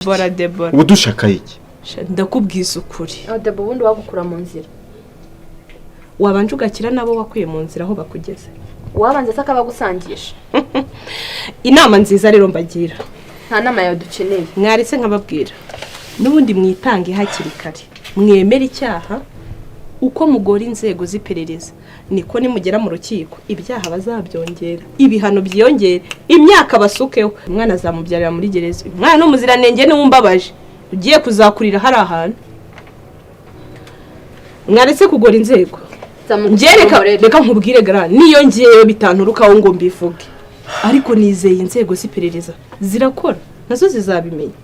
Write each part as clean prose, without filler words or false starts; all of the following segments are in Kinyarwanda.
Debora ubu dushaka iki? ndakubwiza ukuri. Debora ubundi wagukura mu nzira Wabanje ugakira nabo wakuye mu nzira aho bakugeze. wabanze se akabagusangisha. Inama nziza rero mbagira. Nta nama yawe dukeneye. Mwaritse nkababwira. Nubundi mwitange hakiri kare. Mwemera icyaha uko mugora inzego z'iperereza. Niko nimugera mu rukiko ibyaha bazabyongera. Ibihano byiyongera. Imyaka basukeho. Umwana azamubyarira muri gereza. Umwana no muziranenge ni wumbabaje. Ugiye kuzakurira hari ahantu. Mwaritse kugora inzego. Reka nkubwire gara niyo ngiye bitanturukaho ngo mbivuge. Ariko nizeye inzego z'iperereza zirakora nazo zizabimenya.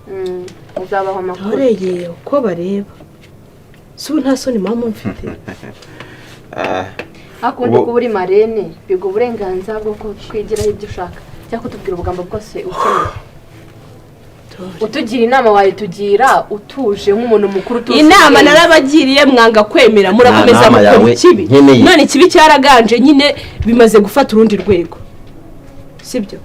Uzabaho amakuru. Oreye uko bareba. Subu nta soni mama mfite. Akundi kuburi marene bigo uburenganzira bwo kwigiraho ibyo ushaka cyangwa kutubwira ubugambo bwose ukeneye. Utugira inama waye tugira utuje nk'umuntu mukuru tuzi. Inama narabagiriye mwanga kwemera murakomeza mukora ikibi. None ikibi cyaraganje nyine bimaze gufata urundi rwego. Sibyo?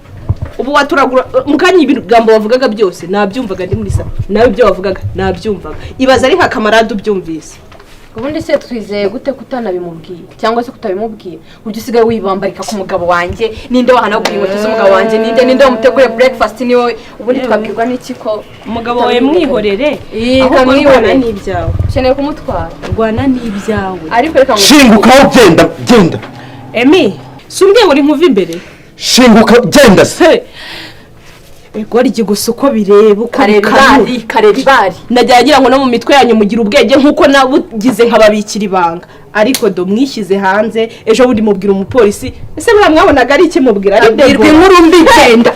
Ubu waturagura mukanye ibigambo bavugaga byose nabyumvaga ndi muri sa. Nawe ibyo wavugaga nabyumvaga. Ibaza ari nka kamarade ubyumvise. Ubundi se twizeye gute kutanabimubwiye cyangwa se kutabimubwiye ujye usigaye wibambarika ku mugabo wanjye ninde wahanaguye inkweto z'umugabo wanjye ninde wamuteguriye breakfast ni wowe ubundi twabwirwa n'iki ko umugabo wawe mwihorere aho mwihorere n'ibyawe ukeneye kumutwara rwana n'ibyawe ariko reka shinguka genda Emi sumbye ngo nkuva imbere shinguka genda se Ego gusa uko bireba kareribari najyagira ngo no mu mitwe yanyu mugira ubwenge nkuko nabugize nkababikira ibanga ariko do mwishyize hanze ejo bundi mubwira umupolisi ese mwabonaga ari iki mubwira ari Debora inkuru mbi genda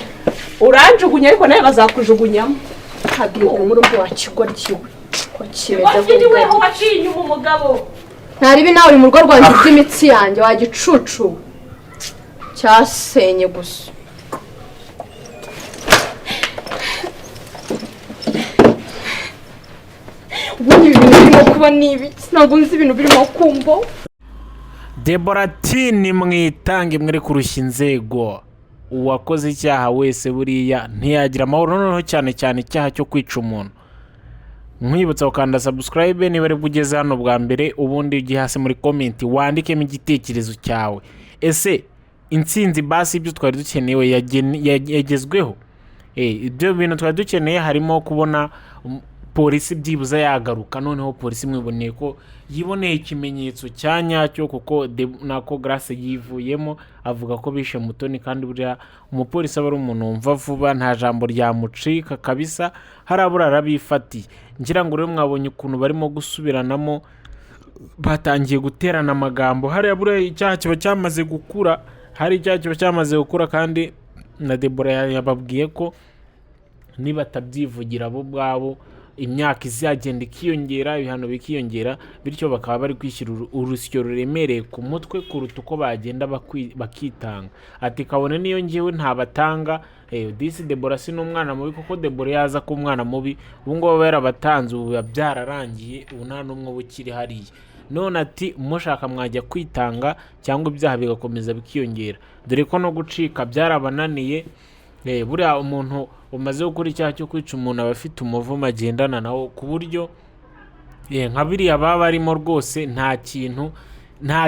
uranjugunya ariko nawe bazakujugunyamo habwira inkuru mbi wakigwa ryiwe ko kimeze weho wacinye umugabo ntaribi nawe uri mu rugo rwanjye by'imitsi yanjye wagicucu cyasenye gusa ubundi ibintu birimo kuba nibi ntabwo nzi ibintu birimo kumva. Debora ati nimwitange mwere kurushya inzego uwakoze icyaha wese buriya ntiyagira amahoro noneho cyane icyaha cyo kwica umuntu. Nkwibutsa ukanda subscribe niba ari bugeze hano bwa mbere ubundi ugiye hasi muri comment wandikemo igitekerezo cyawe. Ese intsinzi basi ibyo twari dukeneye yagezweho? Ibyo bintu twari dukeneye harimo kubona polisi byibuza yagaruka noneho polisi mwiboneye ko yiboneye ikimenyetso cya nyacyo kuko nako Grace yivuyemo avuga ko bishe Mutoni kandi buriya umupolisi aba ari umuntu wumva vuba nta jambo ryamucika kabisa harabura arabifatiye. Ngira ngo rero mwabonye ukuntu barimo gusubiranamo batangiye guterana amagambo hari buriya icyaha kiba cyamaze gukura kandi na Debora yababwiye ko niba atabyivugira bo bwabo imyaka izagenda ikiyongera ibihano bikiyongera bityo bakaba bari kwishyira urusyo ruremereye ku mutwe kuruta uko bagenda bakitanga. Ati kabone niyo ngewe ntabatanga disi Debora si n'umwana mubi kuko Debora yaza ko umwana mubi ubu ngo baba yarabatanze ubu byararangiye ubu nta n'umwe bukiri hariya. None ati mushaka mwajya kwitanga cyangwa ibyaha bigakomeza bikiyongera dore ko no gucika byarabananiye. Buriya umuntu umaze gukora icyaha cyo kwica umuntu aba afite umuvumo agendana nawo ku buryo nka biriya baba barimo rwose nta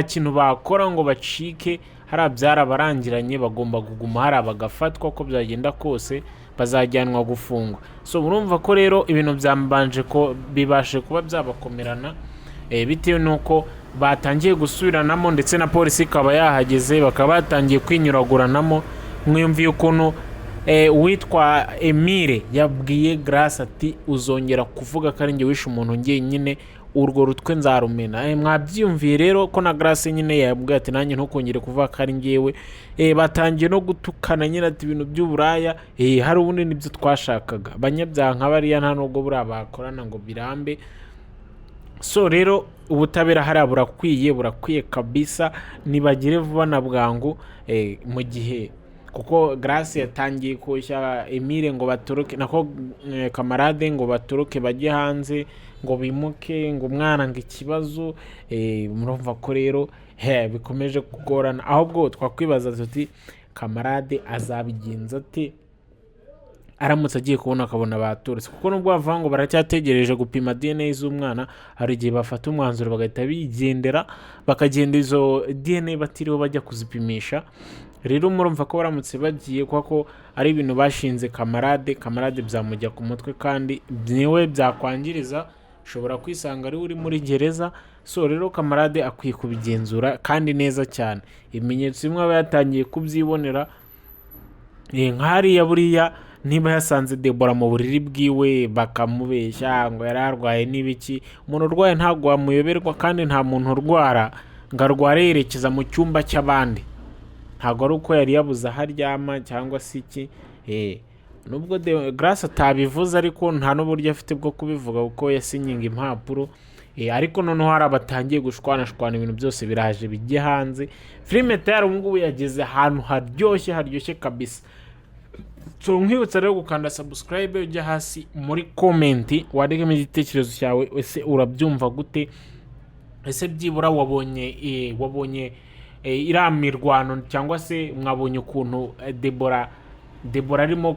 kintu bakora ngo bacike hari byarabarangiranye bagomba kuguma hari abagafatwa ko byagenda kose bazajyanwa gufungwa. So urumva ko rero ibintu byambanje ko bibashe kuba byabakomerana bitewe nuko batangiye gusubiranamo ndetse na polisi ikaba yahageze bakaba batangiye kwinyuraguranamo. Mwiyumviye ukuntu witwa Emile yabwiye Grace ati uzongera kuvuga ko ari njye wishe umuntu nyine urwo rutwe nzarumena. Mwabyiyumviye rero ko na Grace nyine yabwiye ati nanjye ntukongere kuvuga ko ari njyewe. Batangiye no gutukana nyine ati ibintu by'uburaya hari ubundi nibyo twashakaga abanyabyaha nk'abariya nta nubwo buriya bakorana ngo birambe. So rero ubutabera hari burakwiye kabisa nibagire vuba na bwangu mu gihe kuko Grace yatangiye koshya Emile ngo batoroke nako kamarade ngo batoroke bajye hanze ngo bimuke ngo umwana ngo ikibazo murumva ko rero bikomeje kugorana ahubwo twakwibaza tuti kamarade azabigenza ate aramutse agiye kubona akabona baturutse, kuko nubwo bavuga ngo baracyategereje gupima DNA z'umwana, hari igihe bafata umwanzuro bagahita bigendera bakagenda izo DNA batiriwe bajya kuzipimisha. Rero murumva ko baramutse bagiye kuko ari ibintu bashinze kamarade byamujya ku mutwe kandi niwe byakwangiriza, ushobora kwisanga ari uri muri gereza. So rero kamarade akwiye kubigenzura kandi neza cyane, ibimenyetso bimwe aba yatangiye kubyibonera. Nk'hariya buriya niba yasanze Debora mu buriri bwiwe bakamubeshya ngo yari arwaye n'ibiki, umuntu urwaye ntabwo wamuyoberwa kandi nta muntu urwara ngo arware yerekeza mu cyumba cy'abandi, ntabwo ari uko yari yabuze aho aryama cyangwa se iki. Nubwo Grace atabivuze ariko nta n'uburyo afite bwo kubivuga kuko yasinyinga impapuro. Ariko noneho hari abatangiye gushwanashwana, ibintu byose biraje bijye hanze. Filime tayari ubu ngubu yageze ahantu haryoshye kabisa. So nkwibutsa rero gukanda subscribe, ujya hasi muri comment wandikemo igitekerezo cyawe, ese urabyumva gute, ese byibura wabonye iramirwano cyangwa se mwabonye ukuntu Debora arimo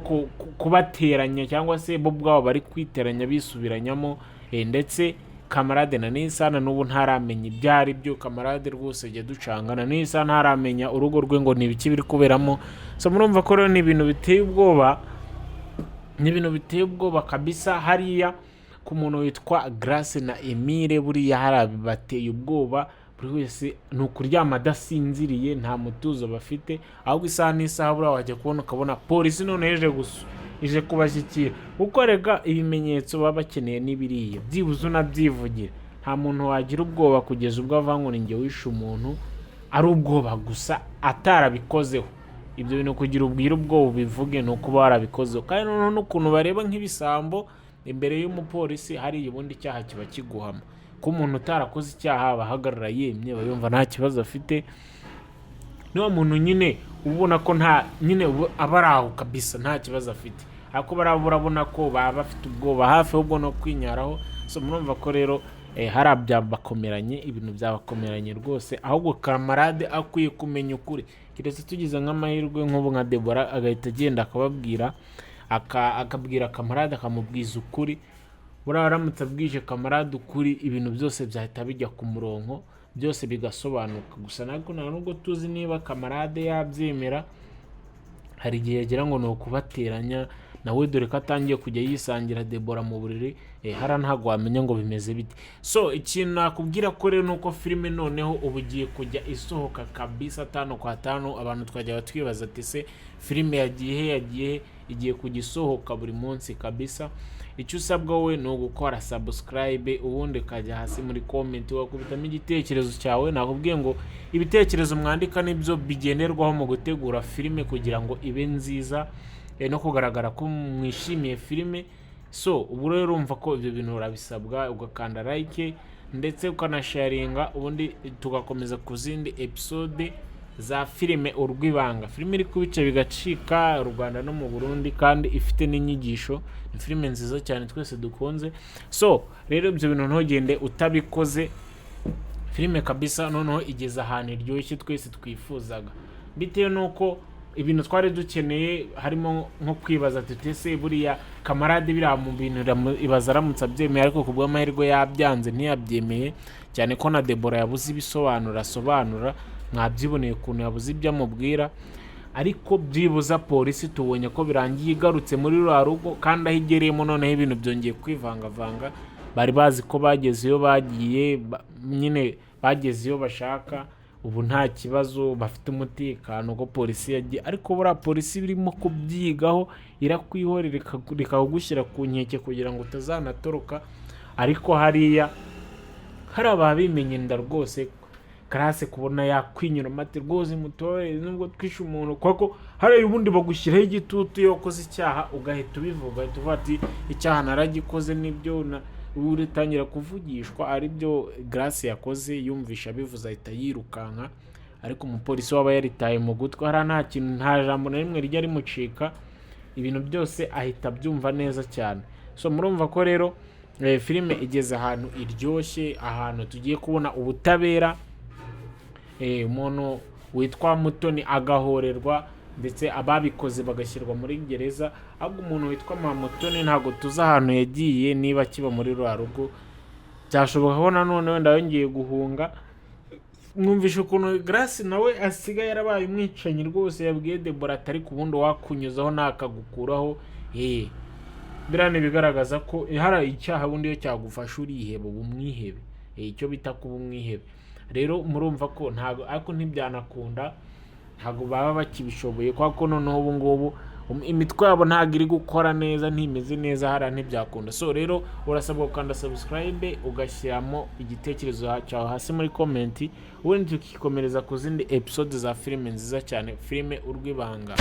kubateranya cyangwa se bo bwabo bari kwiteranya bisubiranyamo, ndetse kamarade na Nisana n'ubu ntaramenya ibyari byo. Kamarade rwose ujya ducangana, Nisana ntaramenya urugo rwe ngo ni ibiki biri kuberamo. So murumva ko rero ni ibintu biteye ubwoba, kabisa. Hariya ku muntu witwa Grace na Emile buriya harabibateye ubwoba, buri wese ni ukuryama adasinziriye, nta mutuzo bafite, ahubwo isaha n'isaha buriya wajya ukabona polisi none ije kubashyikira, kuko rega ibimenyetso baba bakeneye n'ibiriya byibuze unabyivugira. Nta muntu wagira ubwoba kugeza ubwo avuga ngo ni njye wishe umuntu, ari ubwoba gusa atarabikozeho. Ibyo bintu kugira ubwoba ubivuge ni ukuba warabikozeho, kandi noneho n'ukuntu bareba nk'ibisambo imbere y'umupolisi, hari ubundi icyaha kiba kiguhama. Ko umuntu utarakoze icyaha bahagarara yemye, bayumva nta kibazo afite. Niba muntu nyine ubona ko aba ari aho kabisa nta kibazo afite, ariko barabona ko baba bafite ubwoba hafi ahubwo no kwinyaraho. So murumva ko rero hari byabakomeranye, ibintu byabakomeranye rwose, ahubwo kamarade akwiye kumenya ukuri. Kiretse tugize nk'amahirwe nk'ubu nka Debora agahita agenda akabwira kamarade akamubwiza ukuri, buriya aramutse abwije kamarade ukuri ibintu byose byahita bijya ku murongo, byose bigasobanuka. Gusa nubwo tuzi niba kamarade yabyemera, hari igihe yagira ngo ni ukubateranya nawe, dore ko atangiye kujya yisangira Debora mu buriri, hari ntabwo wamenya ngo bimeze bite. So ikintu nakubwira ko rero nuko filime noneho ubu igiye kujya isohoka kabisa 5/5. Abantu twajya twibaza ati se filime yagiye kujya isohoka buri munsi kabisa. Icyo usabwa wowe ni ugukora subscribe, ubundi ukajya hasi muri comment wakubitamo igitekerezo cyawe. Nakubwiye ngo ibitekerezo mwandika nibyo bigenerwaho mu gutegura filime kugira ngo ibe nziza no kugaragara ko mwishimiye filime. So ubu rero urumva ko ibyo bintu urabisabwa, ugakanda like ndetse ukanasharinga, ubundi tugakomeza ku zindi episode za filime Urwibanga. Filime iri kubice bigacika u Rwanda no mu Burundi kandi ifite n'inyigisho, ni filime nziza cyane twese dukunze. So rero ibyo bintu ntugende utabikoze, filime kabisa noneho igeze ahantu iryoshye twese twifuzaga, bitewe nuko ibintu twari dukeneye harimo nko kwibaza ati ese buriya kamarade biriya mu bintu ibaza aramutse abyemeye, ariko ku bw'amahirwe yabyanze ntiyabyemeye, cyane ko na Debora yabuze asobanura mwabyiboneye ukuntu yabuze ibyo amubwira. Ariko byibuza polisi tubonye ko birangiye igarutse muri rwa rugo, kandi aho igereyemo noneho ibintu byongeye kwivangavanga. Bari bazi ko bageze iyo bagiye, nyine bageze iyo bashaka, ubu nta kibazo bafite umutekano ko polisi yagiye. Ariko buriya polisi birimo kubyigaho, irakwihorera ikagushyira ku nkeke kugira ngo utazanatoroka. Ariko hariya hari ababimenye nda rwose, Grace kubona yakwinyura mate rwose mutore nubwo twishe umuntu, kuko hari ubundi bagushyiraho igitutu iyo ukoze icyaha ugahita ubivuga, tuvuga ati icyaha naragikoze nibyo, uritangira kuvugishwa. Ari byo Grace yakoze, yumvisha bivuze ahita yirukanka, ariko umupolisi waba yaritaye mu gutwi, hari nta jambo na rimwe rijya rimucika, ibintu byose ahita byumva neza cyane. So murumva ko rero filime igeze ahantu iryoshye, ahantu tugiye kubona ubutabera, umuntu witwa Mutoni agahorerwa, ndetse ababikoze bagashyirwa muri gereza. ahubwo umuntu witwa Mamutoni ntabwo tuzi ahantu yagiye, niba akiba muri rwa rugo. Byashoboka ko nanone wenda yongeye guhunga. Mwumvishe ukuntu Grace nawe asigaye yarabaye umwicanyi rwose. Yabwiye Debora atari ku bundi wakunyuzaho nakagukuraho. Birane bigaragaza ko hari icyaha bundi iyo cyagufasha uriheba umwihebe. Icyo bita kuba umwihebe. Rero murumva ko ntago ariko ntibyanakunda, ntago baba bakibishoboye kwa ko noneho ubu ngubu imitwe yabo ntago iri gukora neza, ntimeze neza, hara ntibyakunda. So rero urasabwa gukanda subscribe ugashyiramo igitekerezo cyawe hasi muri comment, ubundi tukikomereza ku zindi episode za filime nziza cyane, filime Urwibanga.